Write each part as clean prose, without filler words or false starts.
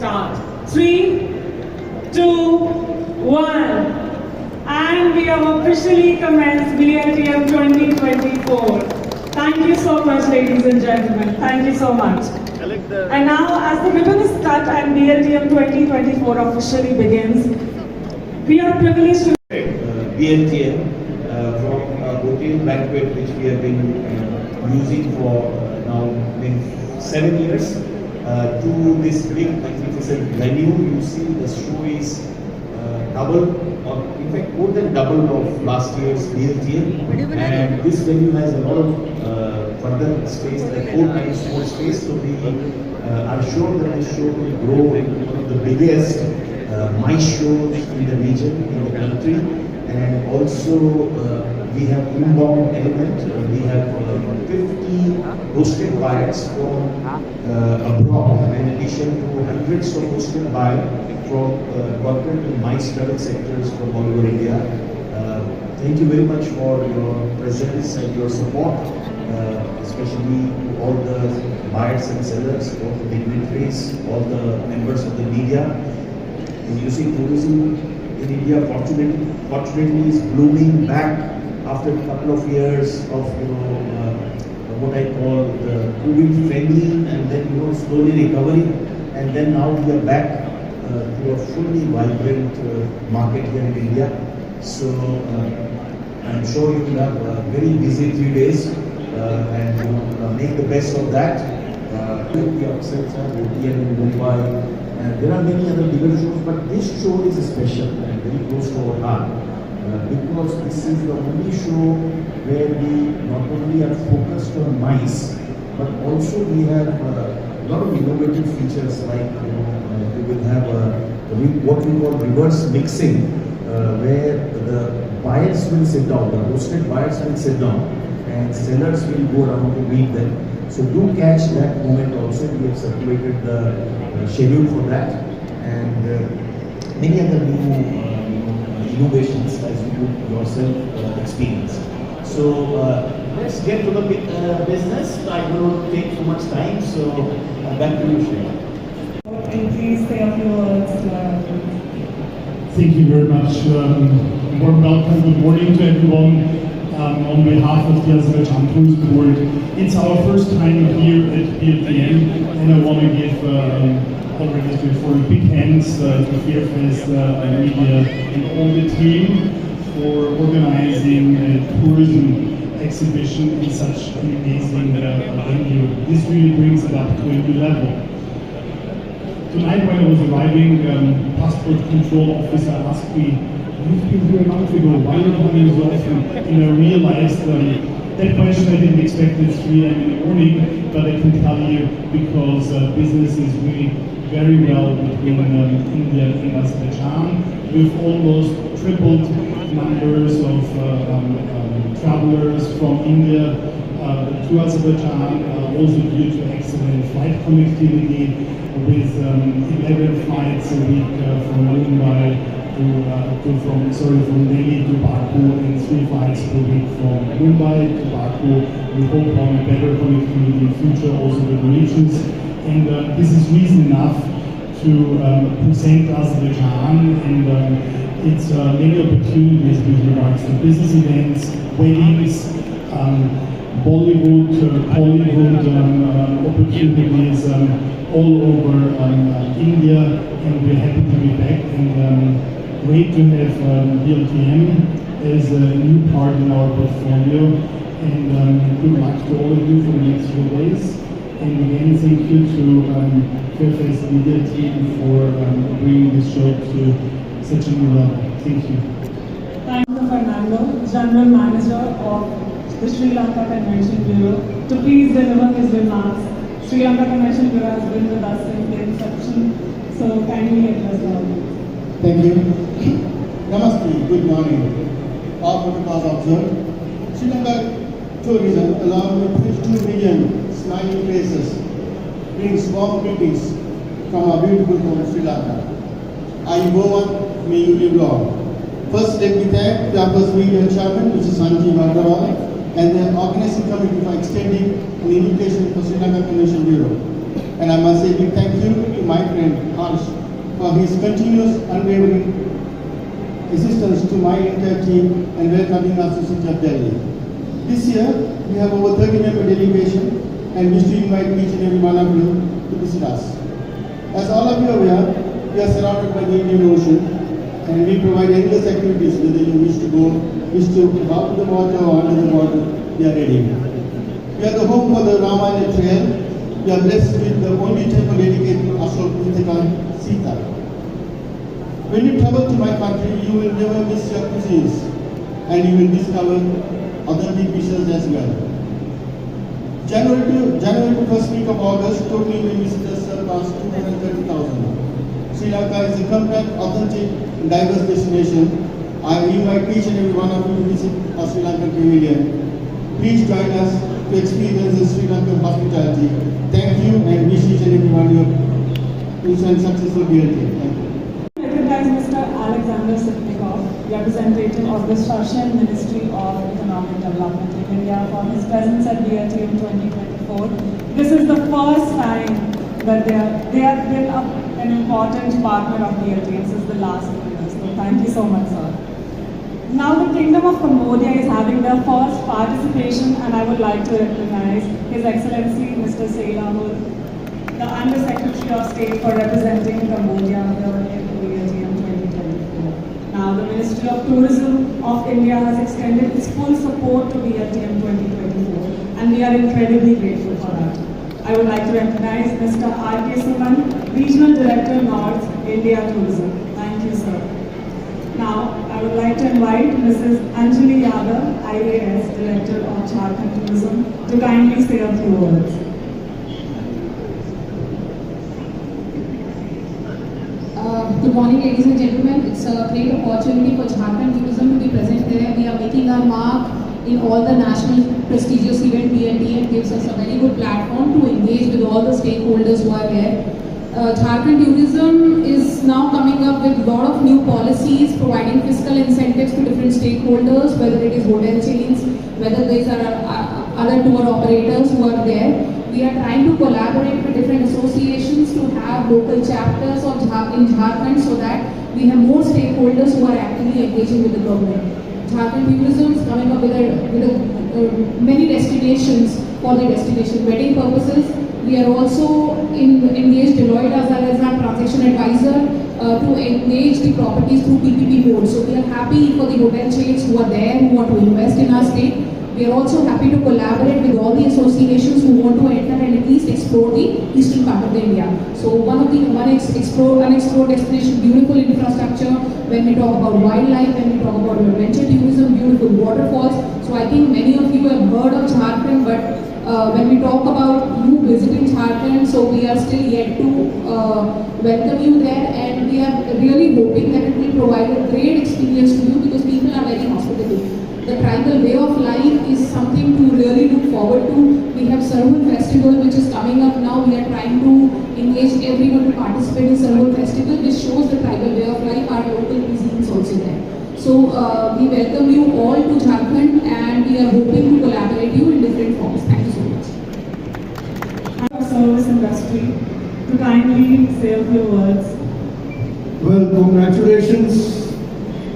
start. 3, 2, 1. And we have officially commenced BLTM 2024. Thank you so much, ladies and gentlemen. Thank you so much. And now, as the ribbon is cut and BLTM 2024 officially begins, we are privileged to BLTM from a hotel banquet which we have been using for now 7 years to this big magnificent venue. You see the show is double, or in fact more than double of last year's BLTM, and this venue has a lot of further space, like 4 times more space. So we are sure that this show will grow into one of the biggest MICE shows in the region, in the country. And also we have inbound element. We have 50 hosted buyers from abroad, in addition to hundreds of hosted buyers from corporate and MICE travel sectors from all over India. Thank you very much for your presence and your support, especially all the buyers and sellers, all the dignitaries, all the members of the media. And you see, tourism in India fortunately is blooming back after a couple of years of what I call the COVID friendly, and then slowly recovering, and then now we are back to a fully vibrant market here in India. So I'm sure you will have a very busy 3 days and make the best of that. The upsets are OTM in Mumbai, and there are many other bigger shows, but this show is special and very close to our heart because this is the only show where we not only are focused on MICE, but also we have a lot of innovative features, like we will have what we call reverse mixing, where the buyers will sit down, the hosted buyers will sit down, and sellers will go around to meet them. So do catch that moment also. We have circulated the schedule for that, and many other new innovations as you would yourself experience. So let's get to the business. I will not take too much time, so back to you, Shreya. please say a few words. Thank you very much. Warm welcome, good morning to everyone. On behalf of the Azerbaijan Tourism Board, it's our first time here at BLTM, and I want to give already before big hands to Fairfest Media and all the team for organizing a tourism exhibition in such an amazing venue. This really brings it up to a new level. Tonight when I was arriving, passport control officer asked me, "You've been here a month ago, why are you coming so often?" And I realized that question I didn't expect at 3 a.m. in the morning, but I can tell you because business is really very well between India and Azerbaijan. We've almost tripled numbers of travelers from India to Azerbaijan, also due to excellent flight connectivity with 11 flights a week from Mumbai from Delhi to Baku, and 3 flights per week from Mumbai to Baku. We hope on better connectivity in future also with the regions. And this is reason enough to present Azerbaijan, and it's many opportunities with regards to business events, weddings, Bollywood, Hollywood opportunities all over India, and we're happy to be back. And great to have BLTM as a new part in our portfolio, and good luck to all of you for the next few days. And again, thank you to Fairfest Media team for bringing this show to such a new level. Thank you. Thank you, Fernando, General Manager of the Sri Lanka Convention Bureau, to please deliver his remarks. Sri Lanka Convention Bureau has been with us since the inception, so kindly address them. Thank you. Namaste, good morning. All protocols observed. Sri Lanka tourism, along with 52 million smiling faces, brings warm greetings from our beautiful home, Sri Lanka. I go on, may you live long. First, let me thank the first media chairman, Mr. Sanjeev Agrawal, and the organizing committee for extending an invitation for Sri Lanka Convention Bureau. And I must say a big thank you to my friend Harsh his continuous unwavering assistance to my entire team and welcoming us to City of Delhi. This year, we have over 30 member delegation and wish to invite each and every one of you to visit us. As all of you are aware, we are surrounded by the Indian Ocean and we provide endless activities whether you wish to go, wish to above the water or under the water, we are ready. We are the home for the Ramayana trail. We are blessed with the only temple dedicated to Ashok Mithika Sita. When you travel to my country, you will never miss your cuisines and you will discover authentic dishes as well. January to first week of August, totally we visitors surpassed 230,000. Sri Lanka is a compact, authentic, and diverse destination. I invite each and every one of you to visit our Sri Lankan pavilion. Please join us to experience the Sri Lankan hospitality. Thank you and wish each and every one of you a successful BLT. Thank you. Recognize Mr. Alexander Sitnikov, representative of the Russian Ministry of Economic Development in India, for his presence at BLTM 2024. This is the first time that they have been an important partner of BLTM since the last 2 years. So thank you so much, sir. Now the Kingdom of Cambodia is having their first participation, and I would like to recognize His Excellency Mr. Seilahul, the Under Secretary of State for representing Cambodia here in BLTM 2024. Now the Ministry of Tourism of India has extended its full support to BLTM 2024, and we are incredibly grateful for that. I would like to recognize Mr. R.K. Suman, Regional Director North, India Tourism. Thank you, sir. Now, I would like to invite Mrs. Anjali Yadav, IAS, Director of Jharkhand Tourism, to kindly say a few words. Good morning, ladies and gentlemen. It's a great opportunity for Jharkhand Tourism to be present there. We are making our mark in all the national prestigious event. BLTM gives us a very good platform to engage with all the stakeholders who are here. Jharkhand Tourism is now coming up with a lot of new policies, providing fiscal incentives to different stakeholders, whether it is hotel chains, whether there are other tour operators who are there. We are trying to collaborate with different associations to have local chapters of in Jharkhand so that we have more stakeholders who are actively engaging with the government. Jharkhand Tourism is coming up with many destinations for the destination wedding purposes. We are also engaged Deloitte as our transaction advisor to engage the properties through PPP mode. So we are happy for the hotel chains who are there, who want to invest in our state. We are also happy to collaborate with all the associations who want to enter and at least explore the eastern part of India. So one unexplored destination, beautiful infrastructure. When we talk about wildlife, when we talk about adventure tourism, beautiful waterfalls. So I think many of you have heard of Jharkhand, but when we talk about you visiting Jharkhand, so we are still yet to welcome you there, and we are really hoping that it will provide a great experience to you because people are very hospitable. The tribal way of life is something to really look forward to. We have Sarhul Festival which is coming up now. We are trying to engage everyone to participate in Sarhul Festival, which shows the tribal way of life. Our local cuisine is also there. So we welcome you all to Jharkhand and we are hoping to collaborate you in different forms. Thank you so much. Our service industry to kindly say a few words. Well, congratulations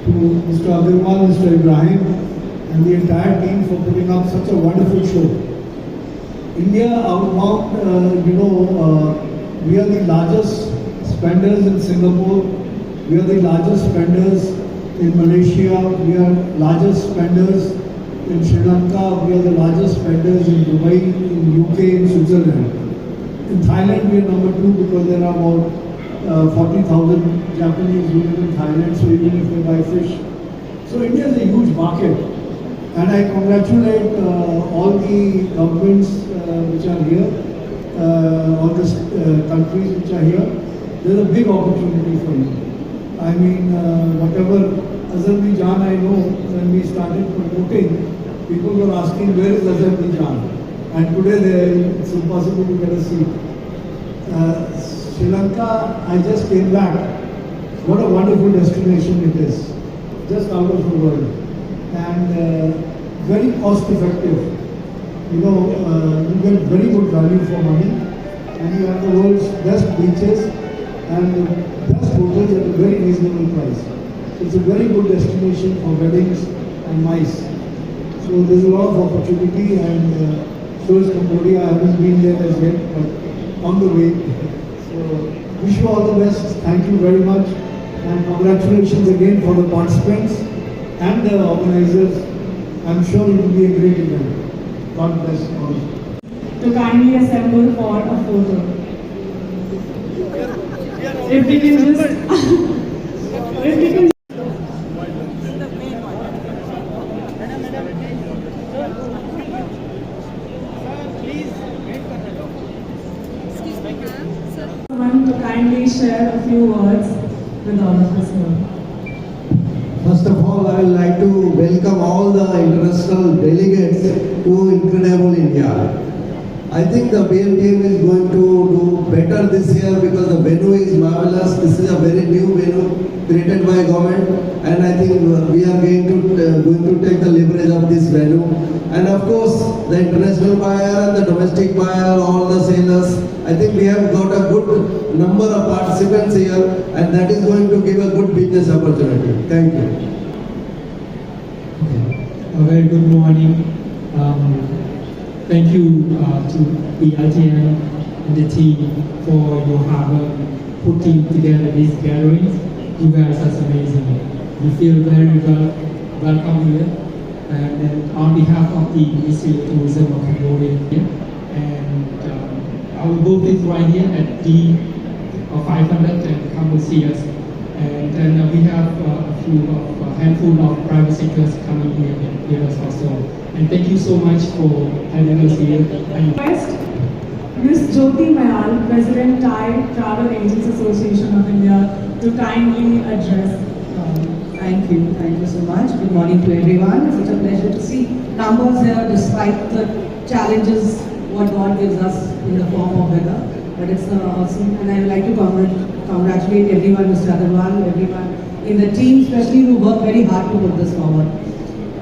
to Mr. Agarwal, Mr. Ibrahim and the entire team for putting up such a wonderful show. India outbound, we are the largest spenders in Singapore, we are the largest spenders in Malaysia, we are largest spenders in Sri Lanka, we are the largest spenders in Dubai, in UK, in Switzerland. In Thailand we are number 2 because there are about 40,000 Japanese who live in Thailand, so even if they buy fish. So India is a huge market, and I congratulate all the governments which are here, all the countries which are here. There's a big opportunity for you. I mean, whatever Azerbaijan, I know when we started promoting, people were asking where is Azerbaijan, and today it's impossible to get a seat. Sri Lanka, I just came back. What a wonderful destination it is, just out of the world, and very cost effective. You get very good value for money, and you have the world's best beaches, and the best hotels at a very reasonable price. So it's a very good destination for weddings and MICE. So there's a lot of opportunity, and so is Cambodia. I haven't been there as yet, but on the way. So wish you all the best. Thank you very much, and congratulations again for the participants and the organizers. I'm sure it will be a great event. God bless all. To kindly assemble for a photo. If we can just, if we can. Someone to kindly share a few words with all of us here. First of all, I would like to welcome all the international delegates to Incredible India. I think the BL team is going to do better this year because the venue is marvelous. This is a very new venue created by government, and I think we are going to take the leverage of this venue. And of course, the international buyer and the domestic buyer, all the sailors. I think we have got a good number of participants here, and that is going to give a good business opportunity. Thank you. A very good morning. Thank you to BLTM and the team for your hard work putting together these gatherings. You guys are amazing. We feel very welcome here. And on behalf of the Ministry of Tourism of Cambodia, and our booth is right here at D500 and Cambodia. And then we have a handful of private sectors coming here as also. And thank you so much for having us here. First, Ms. Jyoti Mayal, President Thai Travel Agents Association of India, to kindly address. Thank you so much. Good morning to everyone. It's such a pleasure to see numbers here despite the challenges what God gives us in the form of weather. But it's awesome, and I would like to congratulate everyone, Mr. Agarwal, everyone in the team, especially who worked very hard to put this forward.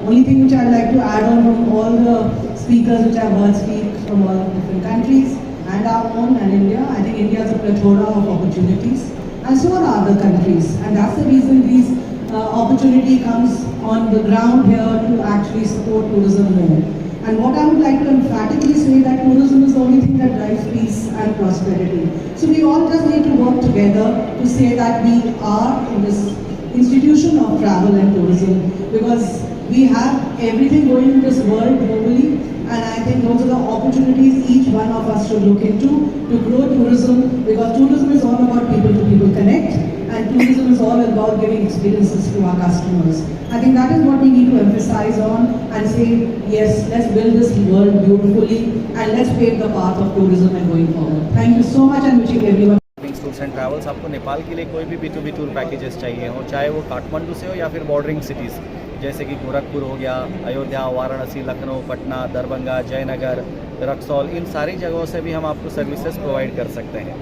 Only thing which I'd like to add on from all the speakers which I've heard speak from all different countries and our own and India, I think India is a plethora of opportunities, and so are other countries, and that's the reason these opportunity comes on the ground here to actually support tourism more. And what I would like to emphatically say that tourism is the only thing that drives peace and prosperity. So we all just need to work together to say that we are in this institution of travel and tourism, because we have everything going in this world globally, and I think those are the opportunities each one of us should look into to grow tourism, because tourism is all about people-to-people connect, and tourism is all about giving experiences to our customers. I think that is what we need to emphasize on and say, yes, let's build this world beautifully and let's pave the path of tourism and going forward. Thank you so much and wishing everyone. Tours and travels आपको नेपाल के लिए कोई भी B2B tour packages चाहिए हो, चाहे वो काठमांडू से हो या फिर बॉर्डरिंग सिटीज़ जैसे कि गोरखपुर हो गया, अयोध्या, वाराणसी, लखनऊ, पटना, दरभंगा, जयनगर, रक्सौल, इन सारी जगहों से भी हम आपको सर्विसेज प्रोवाइड कर सकते हैं।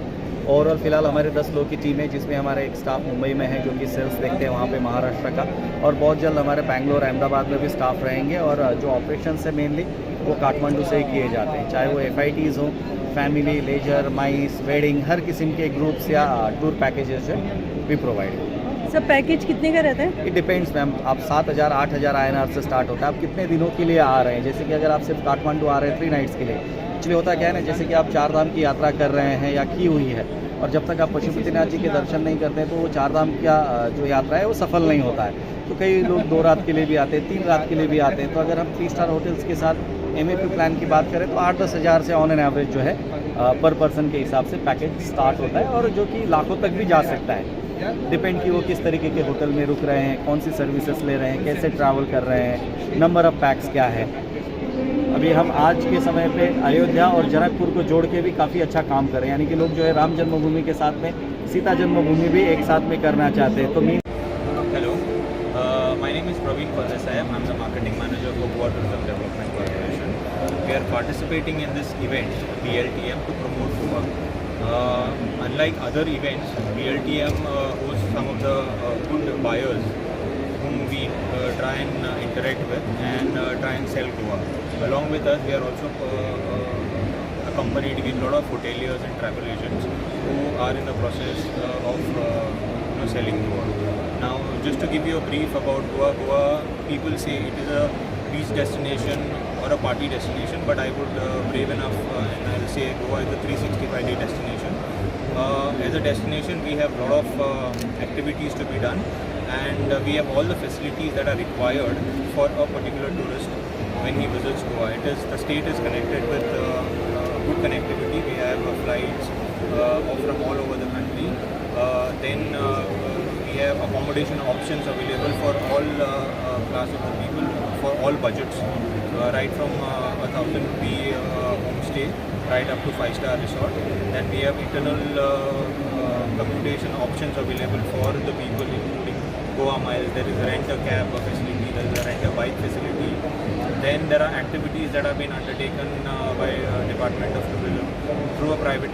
ओवरऑल फिलहाल हमारे 10 लोग की टीम है, जिसमें हमारे एक स्टाफ मुंबई में है जो कि सेल्स देखते हैं वहाँ पे महाराष्ट्र का, और बहुत जल्द हमारे बैंगलोर, अहमदाबाद में भी स्टाफ रहेंगे, और जो ऑपरेशन है मेनली वो काठमांडू से ही किए जाते हैं, चाहे वो FITs हों, फैमिली, लेजर, माइस, वेडिंग, हर किस्म के ग्रुप्स या टूर पैकेजेस है भी प्रोवाइड। सर पैकेज कितने का रहता है? इट डिपेंड्स मैम, आप 7,000 8,000 INR से स्टार्ट होता है। आप कितने दिनों के लिए आ रहे हैं, जैसे कि अगर आप सिर्फ काठमांडू आ रहे हैं 3 नाइट्स के लिए, एक्चुअली होता क्या है ना, जैसे कि आप 4 धाम की यात्रा कर रहे हैं या की हुई है, और जब तक आप पशुपतिनाथ जी के दर्शन नहीं करते हैं तो वो 4 धाम का जो यात्रा है वो सफल नहीं होता है। तो कई लोग 2 रात के लिए भी आते हैं, 3 रात के लिए भी आते हैं। तो अगर हम 3 स्टार होटल्स के साथ MAP प्लान की बात करें तो 8-10 हज़ार से ऑन एन एवरेज जो है पर पर्सन के हिसाब से पैकेज स्टार्ट होता है, और जो कि लाखों तक भी जा सकता है। डिपेंड कि वो किस तरीके के होटल में रुक रहे हैं, कौन सी सर्विसेज ले रहे हैं, कैसे ट्रैवल कर रहे हैं, नंबर ऑफ़ पैक्स क्या है। अभी हम आज के समय पे अयोध्या और जनकपुर को जोड़ के भी काफ़ी अच्छा काम कर रहे हैं, यानी कि लोग जो है राम जन्मभूमि के साथ में सीता जन्मभूमि भी एक साथ में करना चाहते हैं। तो hello, my name is Praveen Pallesai. I'm the marketing manager for Goa Tourism Development Corporation. We are participating in this event, BLTM, to promote Goa. Unlike other events, BLTM hosts some of the good buyers whom we try and interact with and try and sell Goa. Along with us, we are also accompanied with a lot of hoteliers and travel agents who are in the process of selling Goa. Now, just to give you a brief about Goa, people say it is a beach destination or a party destination, but I would brave enough and I will say Goa is a 365-day destination. As a destination, we have a lot of activities to be done, and we have all the facilities that are required for a particular tourist when he visits Goa. The state is connected with good connectivity. We have flights from all over the country. Then we have accommodation options available for all classes of people, for all budgets, right from 1,000 rupee homestay right up to 5-star resort. Then we have internal commutation options available for the people, including Goa Miles. There is a rent-a-cab facility, there is a rent-a-bike facility. Then there are activities that have been undertaken by Department of Tourism through private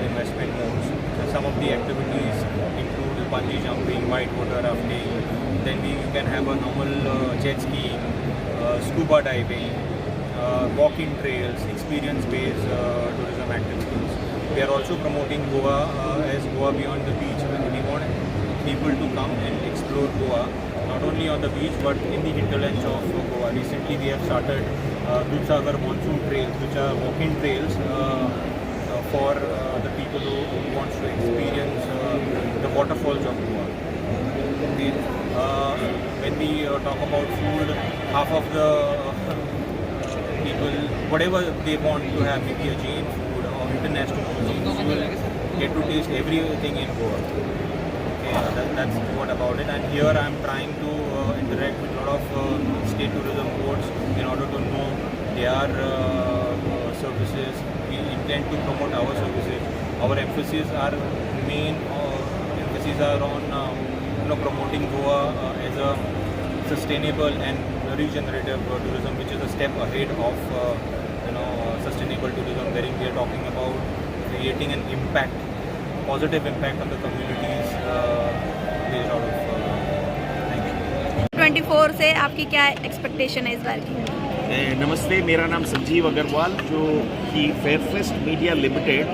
investment modes. Some of the activities include bungee jumping, whitewater rafting. Then we can have a normal jet skiing, scuba diving, walking trails, experience-based tourism activities. We are also promoting Goa as Goa Beyond the Beach. We want people to come and explore Goa, not only on the beach but in the hinterlands of Goa. Recently we have started Dudhsagar monsoon trails, which are walking trails for the people who want to experience the waterfalls of Goa. Okay. When we talk about food, half of the people, whatever they want to have, maybe a Jain food or international cuisine, you will get to taste everything in Goa. Okay, that's what about it. And here I am trying to interact with a lot of state tourism boards in order to know their services. We intend to promote our services. Our emphasis are on promoting Goa as a sustainable and regenerative tourism, which is a step ahead of sustainable tourism, wherein we are talking about creating an impact, positive impact on the communities based out of. Thank you. 24 से आपकी क्या expectation है इस बार की? नमस्ते, मेरा नाम संजीव अग्रवाल, जो कि फेयरफेस्ट मीडिया लिमिटेड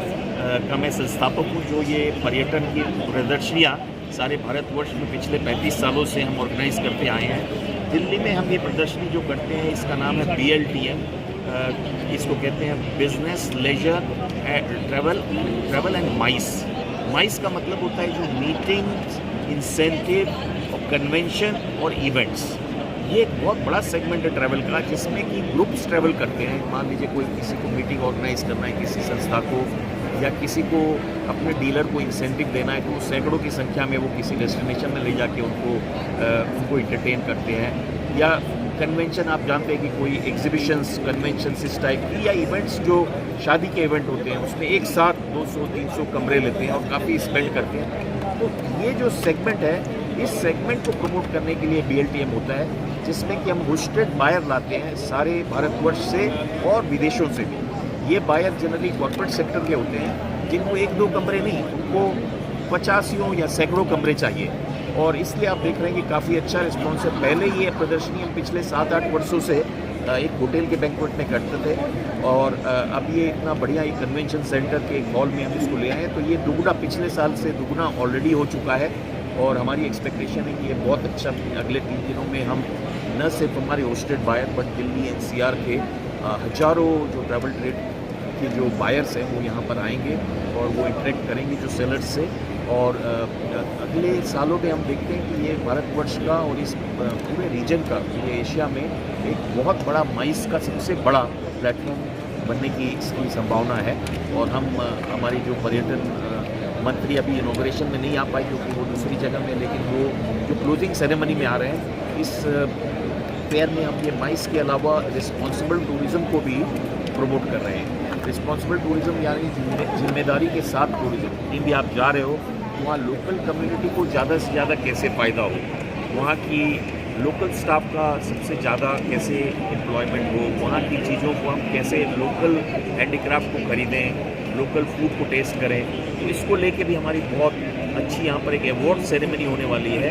का मैं संस्थापक हूँ, जो ये पर्यटन की प्रदर्शनियाँ सारे भारतवर्ष में पिछले 35 सालों से हम ऑर्गेनाइज करते आए हैं। दिल्ली में हम ये प्रदर्शनी जो करते हैं, इसका नाम है BLTM, इसको कहते हैं बिजनेस लेजर ट्रैवल एंड माइस का मतलब होता है जो मीटिंग, इंसेंटिव और कन्वेंशन और इवेंट्स। ये एक बहुत बड़ा सेगमेंट है ट्रैवल का, जिसमें कि ग्रुप्स ट्रैवल करते हैं। मान लीजिए कोई किसी को मीटिंग ऑर्गेनाइज करना है, किसी संस्था को या किसी को अपने डीलर को इंसेंटिव देना है, तो वो सैकड़ों की संख्या में वो किसी डेस्टिनेशन में ले जाके उनको इंटरटेन करते हैं। या कन्वेंशन, आप जानते हैं कि कोई एग्जीबिशंस, कन्वेंशंस इस टाइप की, या इवेंट्स जो शादी के इवेंट होते हैं, उसमें एक साथ 200-300 कमरे लेते हैं और काफ़ी स्पेंड करते हैं। तो ये जो सेगमेंट है, इस सेगमेंट को प्रमोट करने के लिए BLTM होता है, जिसमें कि हम होस्टेड बायर लाते हैं सारे भारतवर्ष से और विदेशों से भी। ये बायर जनरली कॉर्पोरेट सेक्टर के होते हैं, जिनको 1-2 कमरे नहीं, उनको 50 या सैकड़ों कमरे चाहिए। और इसलिए आप देख रहे हैं कि काफ़ी अच्छा रिस्पॉन्स है। पहले ये प्रदर्शनी हम पिछले 7-8 वर्षों से एक होटल के बैंक्वेट में करते थे, और अब ये इतना बढ़िया एक कन्वेंशन सेंटर के हॉल में हम इसको ले आए हैं, तो ये दुगना, पिछले साल से दुगना ऑलरेडी हो चुका है। और हमारी एक्सपेक्टेशन है कि ये बहुत अच्छा, अगले 3 दिनों में हम न सिर्फ हमारे hosted buyer but Delhi NCR के हजारों जो ट्रैवल ट्रेड के जो बायर्स हैं वो यहाँ पर आएंगे और वो इंटरेक्ट करेंगे जो सेलर्स से। और अगले सालों में हम देखते हैं कि ये भारतवर्ष का और इस पूरे रीजन का, पूरे एशिया में एक बहुत बड़ा माइस का सबसे बड़ा प्लेटफॉर्म बनने की इसकी संभावना है। और हम हमारी जो पर्यटन मंत्री अभी इनॉग्रेशन में नहीं आ पाई क्योंकि वो दूसरी जगह में, लेकिन वो जो क्लोजिंग सेरेमनी में आ रहे हैं, इस फेयर में हम ये माइस के अलावा रिस्पॉन्सिबल टूरिज़्म को भी प्रमोट कर रहे हैं। रिस्पॉन्सिबल टूरिज़्म यानी जिम्मेदारी के साथ टूरिज़्म। कहीं भी आप जा रहे हो, वहाँ लोकल कम्युनिटी को ज़्यादा से ज़्यादा कैसे फ़ायदा हो, वहाँ की लोकल स्टाफ का सबसे ज़्यादा कैसे एम्प्लॉयमेंट हो, वहाँ की चीज़ों को हम कैसे लोकल हैंडीक्राफ्ट को खरीदें, लोकल फूड को टेस्ट करें। तो इसको लेके भी हमारी बहुत अच्छी यहाँ पर एक अवार्ड सेरेमनी होने वाली है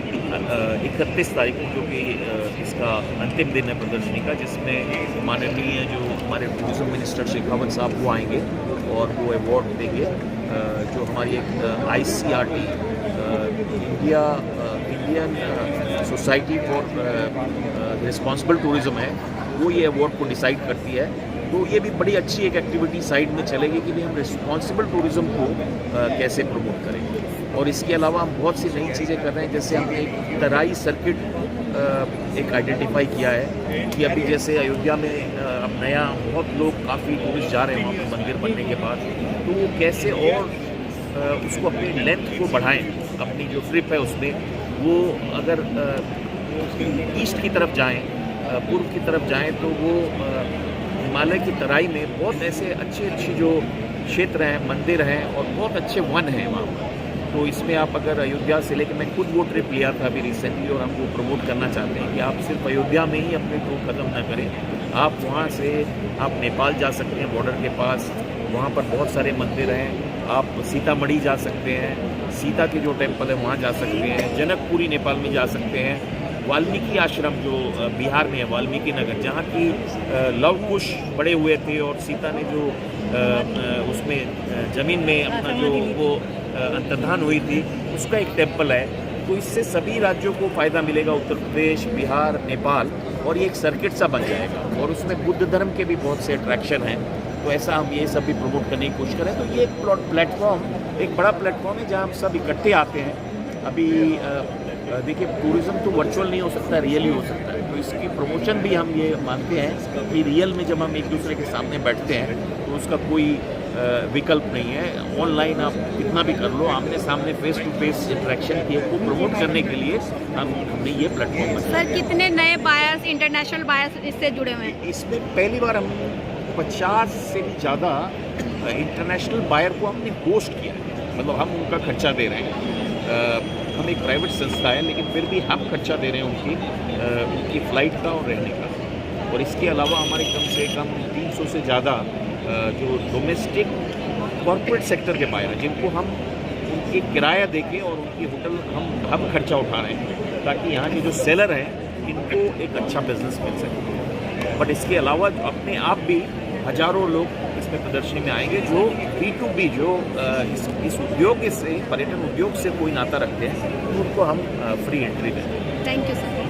31 तारीख को, जो कि इसका अंतिम दिन है प्रदर्शनी का, जिसमें माननीय जो हमारे टूरिज्म मिनिस्टर शेखावत साहब वो आएंगे और वो अवार्ड देंगे। जो हमारी एक ICRT Indian society for responsible tourism है, वो ये अवार्ड को डिसाइड करती है। तो ये भी बड़ी अच्छी एक एक्टिविटी साइड में चलेगी कि भी हम रिस्पॉन्सिबल टूरिज्म को कैसे प्रमोट करेंगे। और इसके अलावा हम बहुत सी नई चीज़ें कर रहे हैं, जैसे हमने एक तराई सर्किट एक आइडेंटिफाई किया है कि अभी जैसे अयोध्या में अब नया बहुत लोग काफ़ी टूरिस्ट जा रहे हैं वहाँ पर मंदिर बनने के बाद, तो वो कैसे और उसको अपनी लेंथ को बढ़ाएं, अपनी जो ट्रिप है उसमें वो अगर ईस्ट की तरफ जाएं, पूर्व की तरफ जाएं, तो वो हिमालय की तराई में बहुत ऐसे अच्छे जो क्षेत्र हैं, मंदिर हैं और बहुत अच्छे वन हैं वहाँ पर। तो इसमें आप अगर अयोध्या से लेकर, मैं खुद वो ट्रिप लिया था अभी रिसेंटली, और हम वो प्रमोट करना चाहते हैं कि आप सिर्फ अयोध्या में ही अपने टूर ख़त्म ना करें, आप वहाँ से आप नेपाल जा सकते हैं बॉर्डर के पास, वहाँ पर बहुत सारे मंदिर हैं। आप सीतामढ़ी जा सकते हैं, सीता के जो टेम्पल है वहाँ जा सकते हैं, जनकपुरी नेपाल में जा सकते हैं, वाल्मीकि आश्रम जो बिहार में है, वाल्मीकि नगर, जहाँ की लव कुश बड़े हुए थे और सीता ने जो उसमें ज़मीन में अपना जो वो अंतर्धान हुई थी, उसका एक टेम्पल है। तो इससे सभी राज्यों को फ़ायदा मिलेगा, उत्तर प्रदेश, बिहार, नेपाल, और ये एक सर्किट सा बन जाएगा। और उसमें बुद्ध धर्म के भी बहुत से अट्रैक्शन हैं, तो ऐसा हम ये सब भी प्रमोट करने की कोशिश करें। तो ये एक प्लेटफॉर्म, एक बड़ा प्लेटफॉर्म है जहाँ हम सब इकट्ठे आते हैं। अभी देखिए, टूरिज़्म तो वर्चुअल नहीं हो सकता, रियली हो सकता है। तो इसकी प्रमोशन भी हम ये मानते हैं कि रियल में जब हम एक दूसरे के सामने बैठते हैं तो उसका कोई विकल्प नहीं है। ऑनलाइन आप कितना भी कर लो, आमने सामने फेस टू फेस इंटरेक्शन की को प्रमोट करने के लिए हमने ये प्लेटफॉर्म बनाया। सर, कितने नए बायर्स, इंटरनेशनल बायर्स इससे जुड़े हुए हैं? इसमें पहली बार हम 50 से भी ज़्यादा इंटरनेशनल बायर को हमने होस्ट किया है, मतलब हम उनका खर्चा दे रहे हैं। हम एक प्राइवेट संस्था है, लेकिन फिर भी हम खर्चा दे रहे हैं उनकी फ़्लाइट का और रहने का। और इसके अलावा हमारे कम से कम 300 से ज़्यादा जो डोमेस्टिक कॉर्पोरेट सेक्टर के बायर हैं, जिनको हम उनके किराया देके और उनकी होटल हम खर्चा उठा रहे हैं, ताकि यहाँ के जो सेलर हैं इनको एक अच्छा बिजनेस मिल सके। बट इसके अलावा अपने आप भी हज़ारों लोग इसमें प्रदर्शनी में आएंगे जो B2B, जो इस उद्योग से, पर्यटन उद्योग से कोई नाता रखते हैं, तो उनको हम फ्री एंट्री देंगे। Thank you sir.